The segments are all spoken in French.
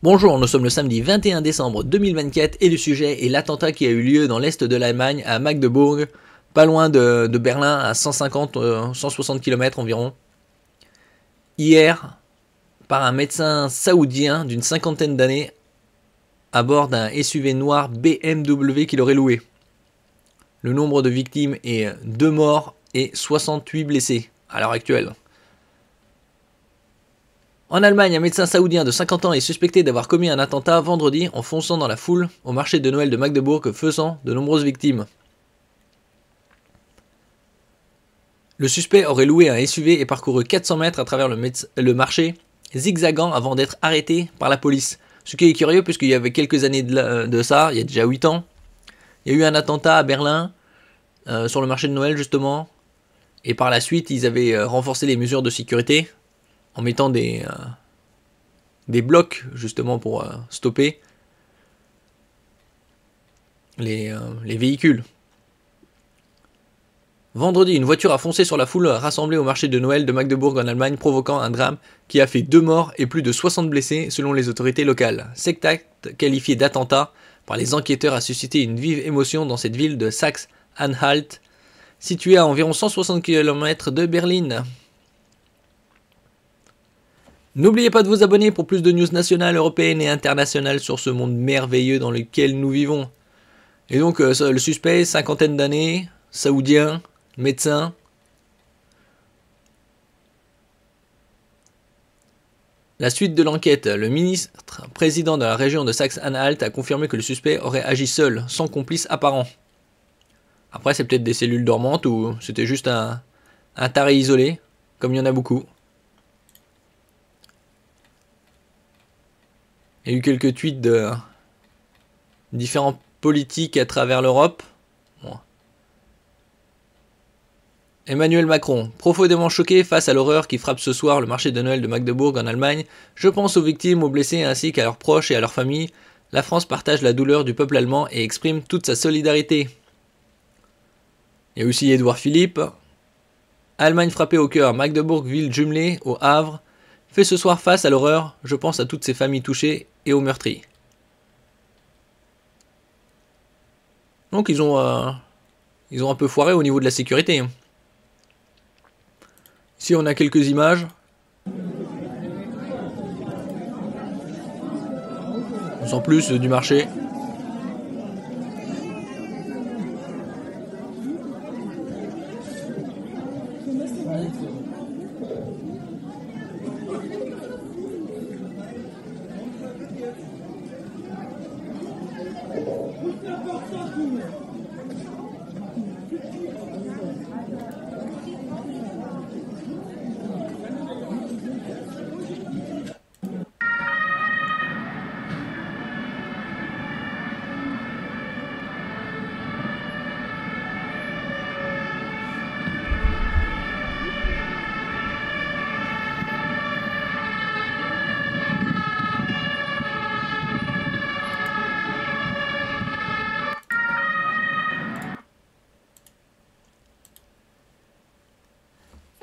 Bonjour, nous sommes le samedi 21 décembre 2024 et le sujet est l'attentat qui a eu lieu dans l'est de l'Allemagne à Magdebourg, pas loin de Berlin, à 160 km environ. Hier, par un médecin saoudien d'une cinquantaine d'années à bord d'un SUV noir BMW qu'il aurait loué. Le nombre de victimes est 2 morts et 68 blessés à l'heure actuelle. En Allemagne, un médecin saoudien de 50 ans est suspecté d'avoir commis un attentat vendredi en fonçant dans la foule au marché de Noël de Magdebourg, faisant de nombreuses victimes. Le suspect aurait loué un SUV et parcouru 400 mètres à travers le marché, zigzagant avant d'être arrêté par la police. Ce qui est curieux puisqu'il y avait quelques années de ça, il y a déjà 8 ans, il y a eu un attentat à Berlin, sur le marché de Noël justement, et par la suite ils avaient renforcé les mesures de sécurité en mettant des blocs justement pour stopper les véhicules. Vendredi, une voiture a foncé sur la foule rassemblée au marché de Noël de Magdebourg en Allemagne, provoquant un drame qui a fait 2 morts et plus de 60 blessés selon les autorités locales. Cet acte, qualifié d'attentat par les enquêteurs, a suscité une vive émotion dans cette ville de Saxe-Anhalt, située à environ 160 km de Berlin. N'oubliez pas de vous abonner pour plus de news nationales, européennes et internationales sur ce monde merveilleux dans lequel nous vivons. Et donc le suspect, cinquantaine d'années, saoudien, médecin. La suite de l'enquête, le ministre président de la région de Saxe-Anhalt a confirmé que le suspect aurait agi seul, sans complice apparent. Après c'est peut-être des cellules dormantes ou c'était juste un taré isolé, comme il y en a beaucoup. Il y a eu quelques tweets de différents politiques à travers l'Europe. Bon. Emmanuel Macron, profondément choqué face à l'horreur qui frappe ce soir le marché de Noël de Magdebourg en Allemagne, je pense aux victimes, aux blessés ainsi qu'à leurs proches et à leurs familles. La France partage la douleur du peuple allemand et exprime toute sa solidarité. Il y a aussi Édouard Philippe. Allemagne frappée au cœur, Magdebourg, ville jumelée au Havre, fait ce soir face à l'horreur, je pense à toutes ces familles touchées et aux meurtris. Donc ils ont un peu foiré au niveau de la sécurité. Ici on a quelques images. Sans plus du marché.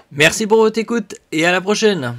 Merci pour votre écoute et à la prochaine.